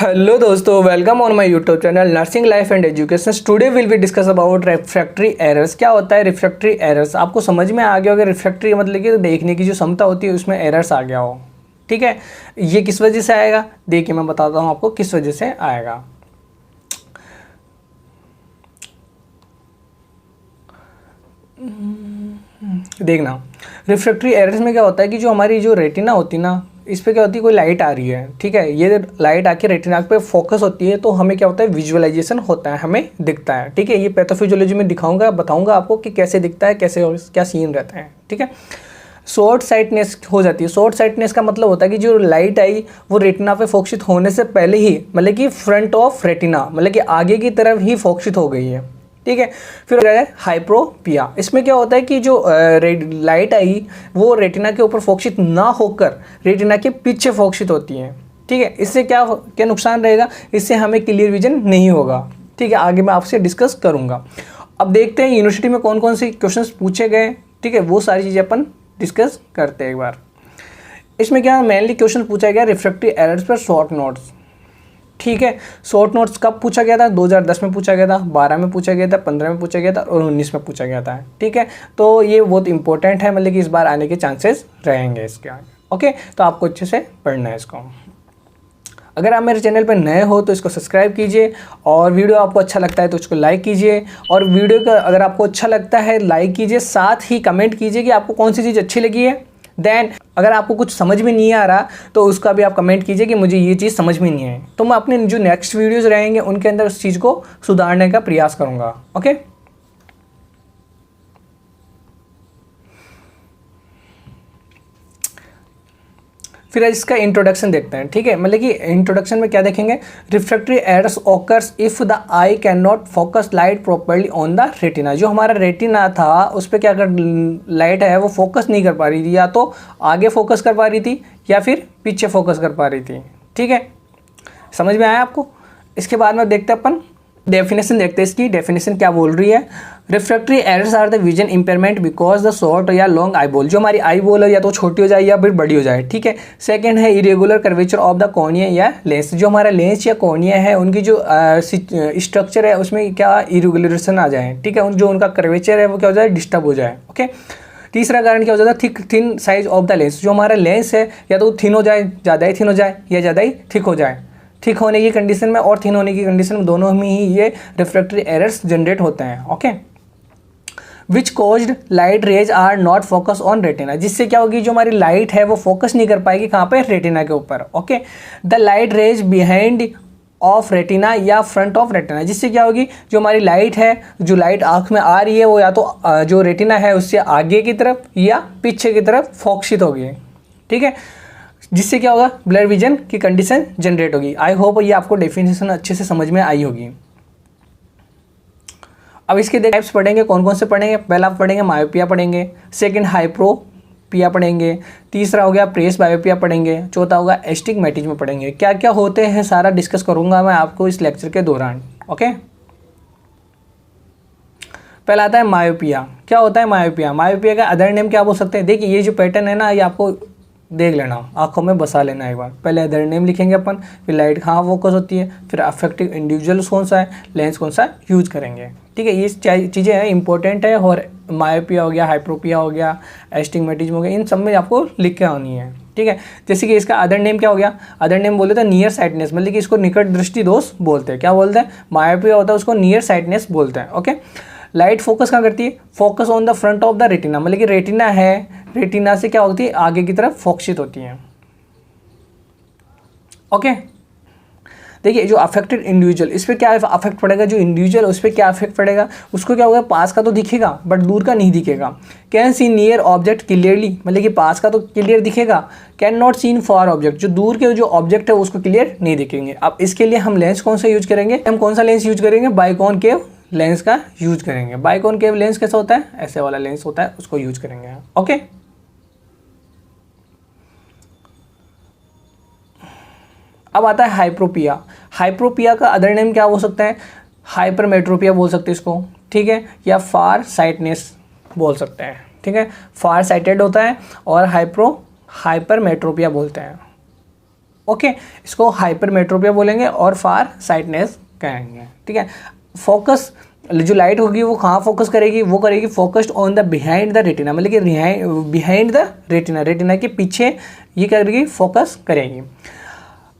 Hello दोस्तों, welcome on my YouTube channel nursing life and education. Today will be discuss about refractory errors. क्या होता है refractory errors? आपको समझ में आ गया होगा। रिफ्रैक्टरी मतलब कि देखने की जो क्षमता होती है उसमें एरर्स आ गया हो। ठीक है, ये किस वजह से आएगा? देखिए मैं बताता हूँ आपको किस वजह से आएगा। देखना, रिफ्रैक्टरी एरर्स में क्या होता है कि जो हमारी जो रेटिना होती है ना, इस पे क्या होती है, कोई लाइट आ रही है, ठीक है, ये लाइट आके रेटिना पे फोकस होती है तो हमें क्या होता है, विजुअलाइजेशन होता है, हमें दिखता है। ठीक है, ये पैथोफिजियोलॉजी में दिखाऊंगा, बताऊंगा आपको कि कैसे दिखता है, कैसे क्या सीन रहता है। ठीक है, शॉर्ट साइटनेस हो जाती है। शॉर्ट साइटनेस का मतलब होता है कि जो लाइट आई वो रेटिना पे फोकसित होने से पहले ही, मतलब कि फ्रंट ऑफ रेटिना, मतलब कि आगे की तरफ ही फोकसित हो गई है। ठीक है, फिर हो जाएगा हाइप्रोपिया। इसमें क्या होता है कि जो लाइट आई वो रेटिना के ऊपर फोकसित ना होकर रेटिना के पीछे फोकसित होती है। ठीक है, इससे क्या क्या नुकसान रहेगा? इससे हमें क्लियर विजन नहीं होगा। ठीक है, आगे मैं आपसे डिस्कस करूंगा। अब देखते हैं यूनिवर्सिटी में कौन कौन से क्वेश्चंस पूछे गए। ठीक है, वो सारी चीज़ें अपन डिस्कस करते हैं एक बार। इसमें क्या मेनली क्वेश्चन पूछा गया रिफ्रैक्टरी एरर्स पर शॉर्ट नोट्स। ठीक है, शॉर्ट नोट्स कब पूछा गया था? 2010 में पूछा गया था, 12 में पूछा गया था, 15 में पूछा गया था और 19 में पूछा गया था। ठीक है, तो ये बहुत इंपॉर्टेंट है, मतलब कि इस बार आने के चांसेस रहेंगे इसके आगे। ओके, तो आपको अच्छे से पढ़ना है इसको। अगर आप मेरे चैनल पर नए हो तो इसको सब्सक्राइब कीजिए, और वीडियो आपको अच्छा लगता है तो इसको लाइक कीजिए, और वीडियो का अगर आपको अच्छा लगता है लाइक कीजिए, साथ ही कमेंट कीजिए कि आपको कौन सी चीज़ अच्छी लगी है। देन अगर आपको कुछ समझ में नहीं आ रहा तो उसका भी आप कमेंट कीजिए कि मुझे ये चीज़ समझ में नहीं है, तो मैं अपने जो नेक्स्ट वीडियोज़ रहेंगे उनके अंदर उस चीज़ को सुधारने का प्रयास करूँगा। ओके, फिर इसका इंट्रोडक्शन देखते हैं। ठीक है, मतलब कि इंट्रोडक्शन में क्या देखेंगे, refractory errors occurs if the I can not focus light properly on the retina. जो हमारा रेटिना था उस पर क्या कर लाइट है वो फोकस नहीं कर पा रही थी, या तो आगे फोकस कर पा रही थी या फिर पीछे फोकस कर पा रही थी। ठीक है, समझ में आया आपको? इसके बाद में देखते हैं अपन डेफिनेशन, देखते हैं इसकी डेफिनेशन क्या बोल रही है। Refractory errors are the vision impairment because the short या लॉन्ग आई बॉल। जो हमारी आई बॉल है या तो छोटी हो जाए या फिर बड़ी हो जाए। ठीक है, सेकंड है irregular curvature of the cornea या लेंस। जो हमारा लेंस या कॉर्निया है उनकी जो स्ट्रक्चर है उसमें क्या इरेगुलेशन आ जाए। ठीक है, जो उनका कर्वेचर है वो क्या हो जाए, डिस्टर्ब हो जाए। ओके, तीसरा कारण क्या हो जाता है, thick thin size of the lens. जो हमारा लेंस है या तो थिन हो जाए, ज़्यादा ही थिन हो जाए, या ज़्यादा ही थिक हो जाए। थिक होने की कंडीशन में और थिन होने की कंडीशन में, दोनों में ही ये रिफ्रैक्टरी एरर्स जनरेट होते हैं। Okay, which caused light rays are not focus on retina. जिससे क्या होगी, जो हमारी लाइट है वो फोकस नहीं कर पाएगी कहाँ पे, रेटिना के ऊपर। Okay, the light rays behind of retina या फ्रंट ऑफ रेटिना। जिससे क्या होगी, जो हमारी लाइट है, जो लाइट आँख में आ रही है वो या तो जो रेटिना है उससे आगे की तरफ या पीछे की तरफ फोकसित होगी। ठीक है, जिससे क्या होगा, ब्लर विजन की कंडीशन जनरेट होगी। आई होप ये आपको डेफिनेशन अच्छे से समझ में आई होगी। अब इसके टाइप्स पढ़ेंगे, कौन कौन से पढ़ेंगे। पहला पढ़ेंगे मायोपिया पढ़ेंगे, सेकंड हाइप्रोपिया पढ़ेंगे, तीसरा हो गया प्रेस बायोपिया पढ़ेंगे, चौथा होगा एस्टिग्मेटिज्म पढ़ेंगे। क्या क्या होते हैं सारा डिस्कस करूंगा मैं आपको इस लेक्चर के दौरान। ओके, पहला आता है मायोपिया। क्या होता है मायोपिया? मायोपिया का अदर नेम क्या बोल सकते हैं? देखिए ये जो पैटर्न है ना, ये आपको देख लेना, आंखों में बसा लेना एक बार। पहले अदर नेम लिखेंगे अपन, फिर लाइट कहाँ फोकस होती है, फिर अफेक्टिव इंडिविजुअल कौन सा है, लेंस कौन सा यूज करेंगे। ठीक है, ये चीज़ें हैं इंपॉर्टेंट है। और मायोपिया हो गया, हाइप्रोपिया हो गया, एस्टिग्मेटिज्म हो गया, इन सब में आपको लिख के आनी है। ठीक है, जैसे कि इसका अदर नेम क्या हो गया, अदर नेम बोले तो नियर साइटनेस, मतलब कि इसको निकट दृष्टि दोष बोलते हैं। क्या बोलते हैं? मायोपिया होता है उसको नियर साइटनेस बोलते हैं। ओके, लाइट फोकस कहाँ करती है, focus on the front of the retina, मतलब कि रेटिना है, रेटिना से क्या होती है, आगे की तरफ फोकसित होती है। ओके, देखिए जो अफेक्टेड इंडिविजुअल, इस पर क्या अफेक्ट पड़ेगा, जो इंडिविजुअल उस पर क्या अफेक्ट पड़ेगा, उसको क्या होगा, पास का तो दिखेगा बट दूर का नहीं दिखेगा। Can see near object clearly, मतलब कि पास का तो क्लियर दिखेगा, can not seen for object, जो दूर के जो ऑब्जेक्ट है उसको क्लियर नहीं दिखेंगे। अब इसके लिए हम लेंस कौन सा यूज करेंगे, हम कौन सा लेंस यूज करेंगे, बाइकॉनकेव लेंस का यूज करेंगे। बाइकॉनकेव लेंस कैसा होता है, ऐसे वाला लेंस होता है, उसको यूज करेंगे। ओके, अब आता है हाइप्रोपिया। हाइप्रोपिया का अदर नेम क्या हो सकता है, हाइपरमेट्रोपिया बोल सकते हैं इसको। ठीक है, या फार साइटनेस बोल सकते हैं। ठीक है, फार साइटेड होता है और हाइपरमेट्रोपिया बोलते हैं। ओके, इसको हाइपरमेट्रोपिया बोलेंगे और फार साइटनेस कहेंगे। ठीक है, फोकस जो लाइट होगी वो कहाँ फोकस करेगी, वो करेगी focused on the behind the retina, मतलब कि बिहाइंड द रेटिना, रेटिना के पीछे ये करेगी, फोकस करेगी।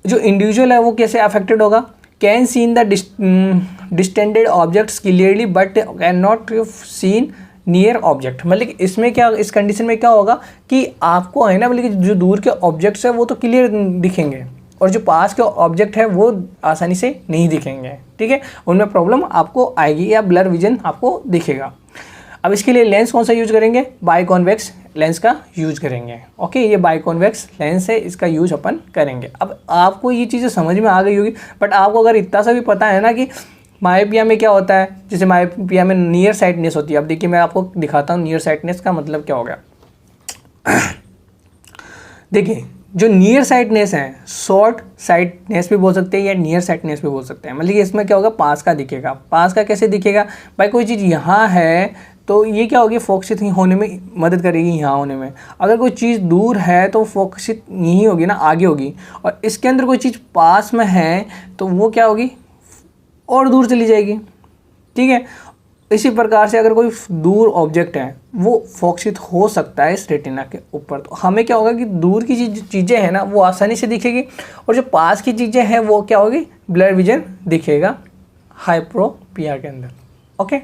जो इंडिविजुअल है वो कैसे अफेक्टेड होगा, can seen the distended objects clearly but can not seen near object, मतलब कि इसमें क्या, इस कंडीशन में क्या होगा कि आपको है ना, मतलब कि जो दूर के ऑब्जेक्ट्स है वो तो क्लियर दिखेंगे और जो पास के ऑब्जेक्ट है वो आसानी से नहीं दिखेंगे। ठीक है, उनमें प्रॉब्लम आपको आएगी या ब्लर विजन आपको दिखेगा। अब इसके लिए लेंस कौन सा यूज करेंगे, बाइकॉन्वेक्स लेंस का यूज करेंगे। ओके, ये बाइकॉन्वेक्स लेंस है, इसका यूज अपन करेंगे। अब आपको ये चीज़ें समझ में आ गई होगी, बट आपको अगर इतना सा भी पता है ना कि मायोपिया में क्या होता है, जैसे मायोपिया में नियर साइटनेस होती है। अब देखिए मैं आपको दिखाता हूँ नियर साइटनेस का मतलब क्या हो गया। देखिए जो नियर साइटनेस है, शॉर्ट साइटनेस भी बोल सकते हैं या नियर साइटनेस भी बोल सकते हैं, मतलब कि इसमें क्या होगा, पास का दिखेगा। पास का कैसे दिखेगा भाई, कोई चीज़ यहाँ है तो ये क्या होगी, फोकसित होने में मदद करेगी यहाँ होने में। अगर कोई चीज़ दूर है तो फोकसित यहीं होगी ना, आगे होगी। और इसके अंदर कोई चीज़ पास में है तो वो क्या होगी, और दूर चली जाएगी। ठीक है, इसी प्रकार से अगर कोई दूर ऑब्जेक्ट है वो फोकसित हो सकता है इस रेटिना के ऊपर, तो हमें क्या होगा कि दूर की चीज़ें हैं ना वो आसानी से दिखेगी और जो पास की चीज़ें हैं वो क्या होगी, ब्लर विजन दिखेगा हाइपरोपिया के अंदर। ओके,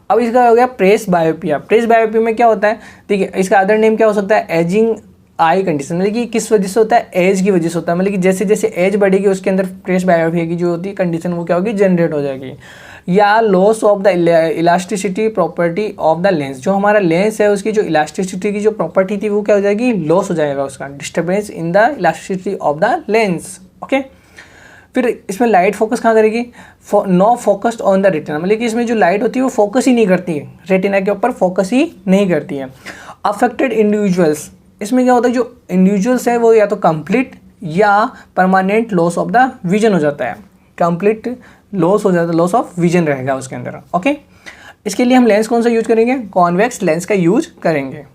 अब इसका हो गया प्रेस बायोपिया। प्रेस बायोपिया में क्या होता है, ठीक है, इसका अदर नेम क्या हो सकता है, एजिंग आई कंडीशन, मतलब कि किस वजह से होता है, एज की वजह से होता है। मतलब कि जैसे जैसे एज बढ़ेगी उसके अंदर प्रेस बायोपिया की जो होती है कंडीशन वो क्या होगी, जनरेट हो जाएगी। या loss of the elasticity property of the lens, जो हमारा लेंस है उसकी जो इलास्टिसिटी की जो प्रॉपर्टी थी वो क्या हो जाएगी, लॉस हो जाएगा उसका, disturbance in the elasticity of the lens. Okay, फिर इसमें लाइट फोकस कहाँ करेगी, no focused on the retina, मतलब कि इसमें जो लाइट होती है वो फोकस ही नहीं करती है, रेटिना के ऊपर फोकस ही नहीं करती है। अफेक्टेड इंडिविजुअल्स, इसमें क्या होता है, जो इंडिविजुअल्स है वो या तो कंप्लीट या permanent loss of the vision हो जाता है, कंप्लीट लॉस हो जाता है, लॉस ऑफ विजन रहेगा उसके अंदर। ओके, इसके लिए हम लेंस कौन सा यूज करेंगे, कॉन्वेक्स लेंस का यूज करेंगे।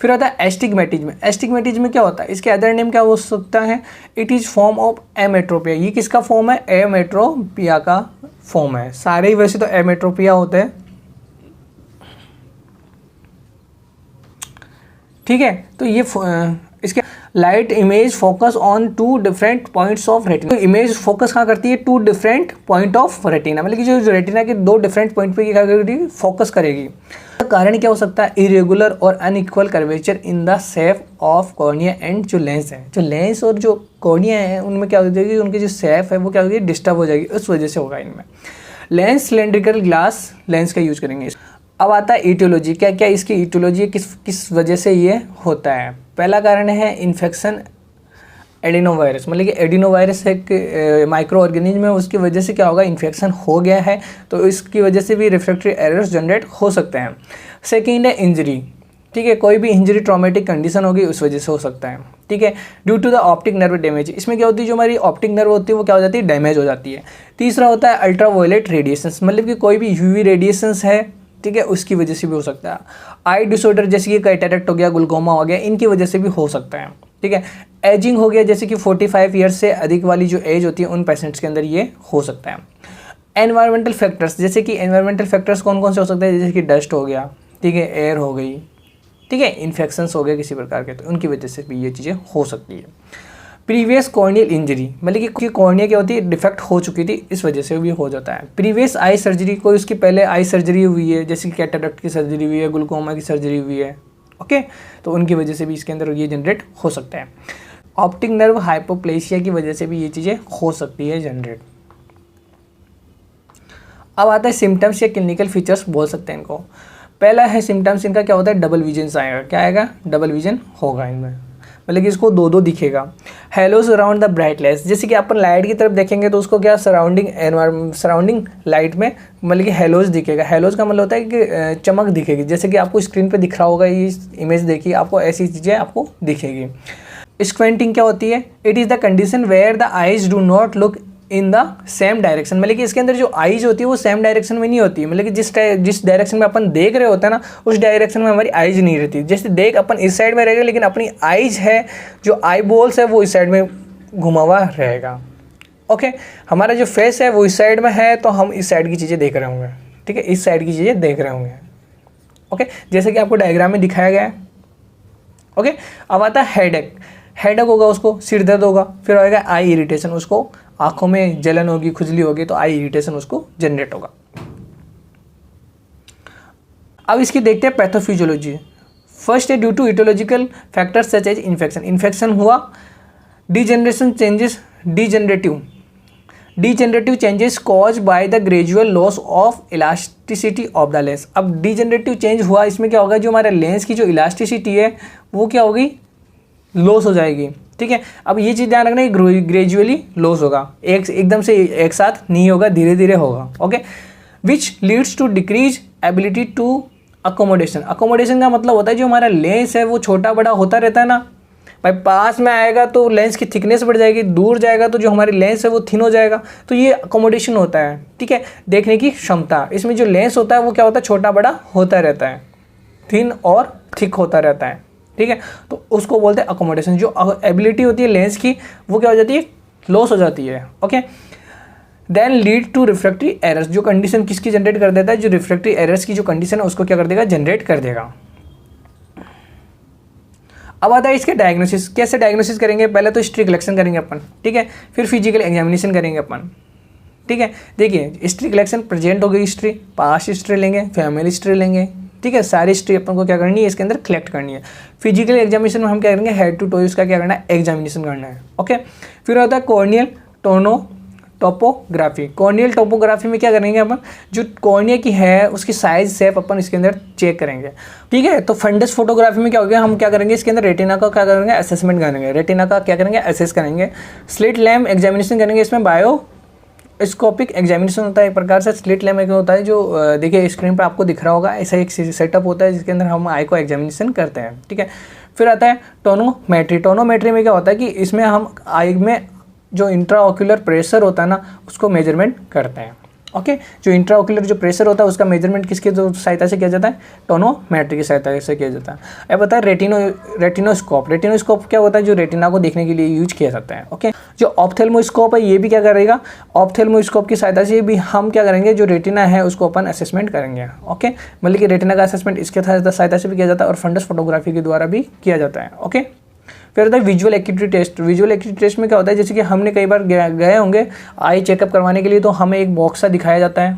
फिर आता है एस्टिग्मेटिज्म। एस्टिग्मेटिज्म में क्या होता है, इसके अदर नेम क्या हो सकता है, इट इज़ फॉर्म ऑफ एमेट्रोपिया। ये किसका फॉर्म है, एमेट्रोपिया का फॉर्म है। सारे ही वैसे तो एमेट्रोपिया होते हैं। ठीक है, तो ये इसके light image focus on two different points of retina. तो इमेज फोकस कहाँ करती है, two different point of retina, मतलब कि जो रेटिना के दो डिफरेंट पॉइंट पे क्या करेगी, फोकस करेगी। कारण क्या हो सकता है, इरेगुलर और unequal curvature in the shape of cornea and जो लेंस है, जो लेंस और जो कॉर्निया है उनमें क्या हो जाएगी, उनकी जो शेप है वो क्या होगी, डिस्टर्ब हो जाएगी, उस वजह से होगा इनमें। लेंस सिलेंड्रिकल ग्लास लेंस का यूज करेंगे। अब आता है ईटियोलॉजी, क्या क्या इसकी ईटियोलॉजी किस वजह से ये होता है। पहला कारण है इन्फेक्शन एडिनोवायरस, मतलब कि एडिनोवायरस एक माइक्रो ऑर्गेनिज्म है, उसकी वजह से क्या होगा, इन्फेक्शन हो गया है तो इसकी वजह से भी रिफ्रैक्टरी एरर्स जनरेट हो सकते हैं। सेकेंड है इंजरी, ठीक है, कोई भी इंजरी ट्रॉमेटिक कंडीशन होगी उस वजह से हो सकता है। ठीक है, due to the optic nerve damage, इसमें क्या होती है, जो हमारी ऑप्टिक नर्व होती है वो क्या हो जाती है, डैमेज हो जाती है। तीसरा होता है अल्ट्रावायलेट रेडिएशंस, मतलब कि कोई भी यूवी रेडिएशंस है, ठीक है, उसकी वजह से भी हो सकता है। आई डिसऑर्डर जैसे कि कैटरेक्ट हो गया, ग्लूकोमा हो गया, इनकी वजह से भी हो सकता है। ठीक है, एजिंग हो गया, जैसे कि 45 ईयर्स से अधिक वाली जो एज होती है उन पेशेंट्स के अंदर ये हो सकता है। एनवायरमेंटल फैक्टर्स, जैसे कि एनवायरमेंटल फैक्टर्स कौन कौन से हो सकते हैं, जैसे कि डस्ट हो गया, ठीक है, एयर हो गई, ठीक है, इन्फेक्शंस हो गए किसी प्रकार के, तो उनकी वजह से भी ये चीज़ें हो सकती है। प्रीवियस कॉर्नियल इंजरी, मतलब कि कॉर्निया क्या होती है, डिफेक्ट हो चुकी थी, इस वजह से भी हो जाता है। प्रीवियस आई सर्जरी, कोई उसकी पहले आई सर्जरी हुई है, जैसे कि कैटरेक्ट की सर्जरी हुई है, ग्लूकोमा की सर्जरी हुई है, ओके, तो उनकी वजह से भी इसके अंदर ये जनरेट हो सकता है। ऑप्टिक नर्व हाइपोप्लेसिया की वजह से भी ये चीज़ें हो सकती है जनरेट। अब आता है सिम्टम्स या क्लिनिकल फीचर्स बोल सकते हैं इनको। पहला है सिम्टम्स, इनका क्या होता है, डबल विजन आएगा। क्या आएगा, डबल विजन होगा इनमें, मतलब कि इसको दो दो दिखेगा। Halos around the bright lights, जैसे कि अपन लाइट की तरफ देखेंगे तो उसको क्या सराउंडिंग लाइट में मतलब कि हेलोज दिखेगा। हेलोज का मतलब होता है कि चमक दिखेगी, जैसे कि आपको स्क्रीन पे दिख रहा होगा, ये इमेज देखिए, आपको ऐसी चीज़ें आपको दिखेगी। स्क्वेंटिंग क्या होती है, it is the condition where the eyes do not look in the same direction, मतलब कि इसके अंदर जो आईज होती है वो सेम डायरेक्शन में नहीं होती, मतलब कि जिस डायरेक्शन में अपन देख रहे होते हैं ना उस डायरेक्शन में हमारी आईज नहीं रहती। जैसे देख अपन इस साइड में रहेगा लेकिन अपनी आईज है जो आई बॉल्स है वो इस साइड में घुमा हुआ रहेगा। ओके, हमारा जो फेस है वो इस साइड में है तो हम इस साइड की चीज़ें देख रहे होंगे, ठीक है, इस साइड की चीज़ें देख रहे होंगे। ओके, जैसे कि आपको डायग्राम में दिखाया गया है। ओके, अब आता है हेडेक। हेडेक होगा उसको सिर दर्द होगा, फिर आएगा आई इरिटेशन, उसको आंखों में जलन होगी, खुजली होगी, तो आई इरिटेशन उसको जनरेट होगा। अब इसकी देखते हैं पैथोफिजियोलॉजी। फर्स्ट है due to etiological factors such as infection, infection हुआ, degeneration changes, degenerative changes cause by the gradual loss of elasticity of the lens. अब डिजेनरेटिव चेंज हुआ, इसमें क्या होगा, जो हमारे लेंस की जो इलास्टिसिटी है वो क्या होगी, लॉस हो जाएगी। ठीक है, अब ये चीज़ ध्यान रखना, ग्रेजुअली लॉस होगा, एकदम से एक साथ नहीं होगा, धीरे धीरे होगा। Okay, which leads to decrease ability to accommodation. Accommodation का मतलब होता है जो हमारा लेंस है वो छोटा बड़ा होता रहता है ना भाई, पास में आएगा तो लेंस की थिकनेस बढ़ जाएगी, दूर जाएगा तो जो हमारी लेंस है वो थिन हो जाएगा, तो ये अकोमोडेशन होता है। ठीक है, देखने की क्षमता, इसमें जो लेंस होता है वो क्या होता है, छोटा बड़ा होता रहता है, थिन और थिक होता रहता है। ठीक है, तो उसको बोलते हैं अकोमोडेशन। जो एबिलिटी होती है लेंस की वो क्या हो जाती है, लॉस हो जाती है। Okay, then lead to refractory errors. जो कंडीशन किसकी जनरेट कर देता है, जो रिफ्रैक्टरी एरर्स की जो कंडीशन है उसको क्या कर देगा, जनरेट कर देगा। अब आता है इसके डायग्नोसिस। कैसे डायग्नोसिस करेंगे, पहले तो हिस्ट्री कलेक्शन करेंगे अपन, ठीक है, फिर फिजिकल एग्जामिनेशन करेंगे अपन। ठीक है, देखिए हिस्ट्री कलेक्शन, प्रेजेंट हो गई हिस्ट्री, पास्ट हिस्ट्री लेंगे, फैमिली हिस्ट्री लेंगे, ठीक है, सारी हिस्ट्री अपन को क्या करनी है, इसके अंदर कलेक्ट करनी है। फिजिकल एग्जामिनेशन में हम क्या करेंगे, हेड टू टो उसका क्या करना है, एग्जामिनेशन करना है। ओके, फिर होता है कॉर्नियल टोपोग्राफी। कॉर्नियल टोपोग्राफी में क्या करेंगे अपन, जो कॉर्निया की है उसकी साइज शेप अपन इसके अंदर चेक करेंगे। ठीक है, तो फंडस फोटोग्राफी में क्या हो गया, हम क्या करेंगे, इसके अंदर रेटिना का क्या करेंगे, असेसमेंट करेंगे, रेटिना का क्या करेंगे, असेस करेंगे। स्लिट लैम्प एग्जामिनेशन करेंगे, इसमें बायोस्कोपिक एग्जामिनेशन होता है एक प्रकार से। स्लिट लैम्प एक होता है जो देखिए स्क्रीन पर आपको दिख रहा होगा, ऐसा एक सेटअप होता है जिसके अंदर हम आई को एग्जामिनेशन करते हैं। ठीक है, फिर आता है टोनोमेट्री। टोनोमेट्री में क्या होता है कि इसमें हम आई में जो इंट्राओक्यूलर प्रेशर होता है ना उसको मेजरमेंट करते हैं। ओके, जो इंट्राओक्यूलर जो प्रेशर होता है उसका मेजरमेंट किसकी सहायता से किया जाता है, टोनोमेट्री की सहायता से किया जाता है। अब बता रेटिनोस्कोप। रेटिनोस्कोप क्या होता है, जो रेटिना को देखने के लिए यूज किया जाता है। ओके, जो ऑप्थेल्मोस्कोप है ये भी क्या करेगा, ऑप्थेल्मोस्कोप की सहायता से भी हम क्या करेंगे, जो रेटिना है उसको अपन असेसमेंट करेंगे। ओके, मतलब कि रेटिना का असेसमेंट इसके सहायता से भी किया जाता है और फंडस फोटोग्राफी के द्वारा भी किया जाता है। ओके, फिर होता है visual acuity test. Visual acuity test में क्या होता है, जैसे कि हमने कई बार गए होंगे आई चेकअप करवाने के लिए, तो हमें एक बॉक्स सा दिखाया जाता है,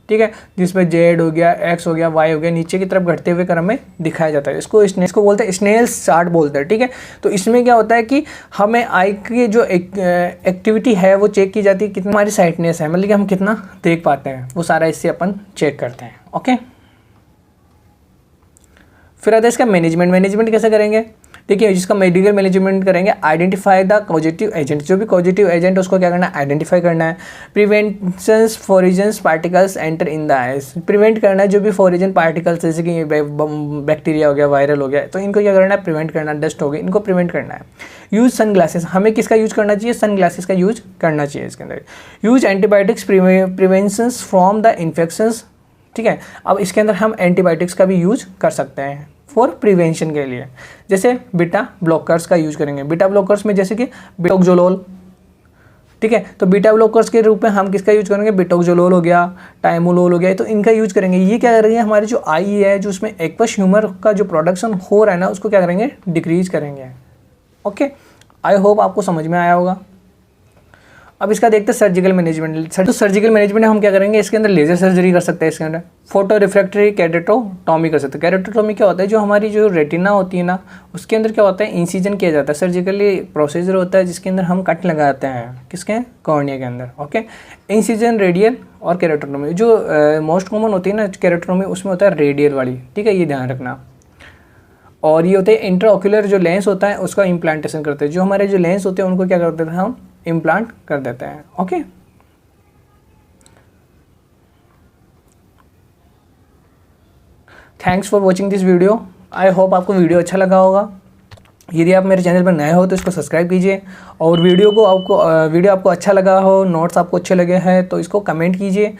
ठीक है, जिसमें जेड हो गया, एक्स हो गया, वाई हो गया, नीचे की तरफ घटते हुए क्रम में दिखाया जाता है। इसको बोलते हैं स्नेल्स चार्ट बोलते हैं। ठीक है, तो इसमें क्या होता है कि हमें आई की जो एक्टिविटी है वो चेक की जाती है, कितना हमारी साइटनेस है, मतलब कि हम कितना देख पाते हैं, वो सारा इससे अपन चेक करते हैं। ओके, फिर आता है इसका मैनेजमेंट। मैनेजमेंट कैसे करेंगे, देखिए जिसका मेडिकल मैनेजमेंट करेंगे, आइडेंटिफाई द पॉजिटिव एजेंट। जो भी पॉजिटिव एजेंट उसको क्या करना है, आइडेंटिफाई करना है। Prevention foreigns particles enter in the eyes. Prevent करना है जो भी फॉरिजन पार्टिकल्स जैसे कि बैक्टीरिया हो गया, वायरल हो गया, तो इनको क्या करना है, प्रिवेंट करना है। डस्ट हो गई, इनको प्रिवेंट करना है। Use sun glasses. हमें किसका यूज करना चाहिए, सन ग्लासेस का यूज करना चाहिए इसके अंदर। Use antibiotics prevention from the infections. ठीक है, अब इसके अंदर हम एंटीबायोटिक्स का भी यूज कर सकते हैं फॉर प्रिवेंशन के लिए। जैसे बीटा ब्लॉकर्स का यूज करेंगे। बीटा ब्लॉकर्स में जैसे कि बिटोक्सोलोल। ठीक है, तो बीटा ब्लॉकर्स के रूप में हम किसका यूज करेंगे, बिटोक्सोलोल हो गया, टाइमोलोल हो गया, तो इनका यूज करेंगे। ये क्या करेंगे, हमारी जो आई है जो उसमें एक्वस ह्यूमर का जो प्रोडक्शन हो रहा है ना उसको क्या करेंगे, डिक्रीज करेंगे। ओके, आई होप आपको समझ में आया होगा। अब इसका देखते हैं सर्जिकल मैनेजमेंट। तो सर्जिकल मैनेजमेंट हम क्या करेंगे, इसके अंदर लेजर सर्जरी कर सकते हैं, इसके अंदर फोटो रिफ्रैक्टरी कैरेटोटॉमी कर सकते हैं। कैरेटोटॉमी क्या होता है, जो हमारी जो रेटिना होती है ना उसके अंदर क्या होता है, इंसिजन किया जाता है। सर्जिकली प्रोसीजर होता है जिसके अंदर हम कट लगाते हैं, किसके, कॉर्निया के अंदर। ओके, इंसिजन रेडियल और कैरेटोटॉमी। जो मोस्ट कॉमन होती है ना कैरेटोटॉमी, उसमें होता है रेडियल वाली। ठीक है, ये ध्यान रखना। और ये होते हैं इंट्राओक्यूलर जो लेंस होता है उसका इम्प्लांटेशन करते हैं। जो हमारे जो लेंस होते हैं उनको क्या करते हैं, हम इम्प्लांट कर देते हैं। Okay, thanks for watching this video. I hope आपको वीडियो अच्छा लगा होगा। यदि आप मेरे चैनल पर नए हो तो इसको सब्सक्राइब कीजिए, और वीडियो आपको अच्छा लगा हो, नोट्स आपको अच्छे लगे हैं तो इसको कमेंट कीजिए।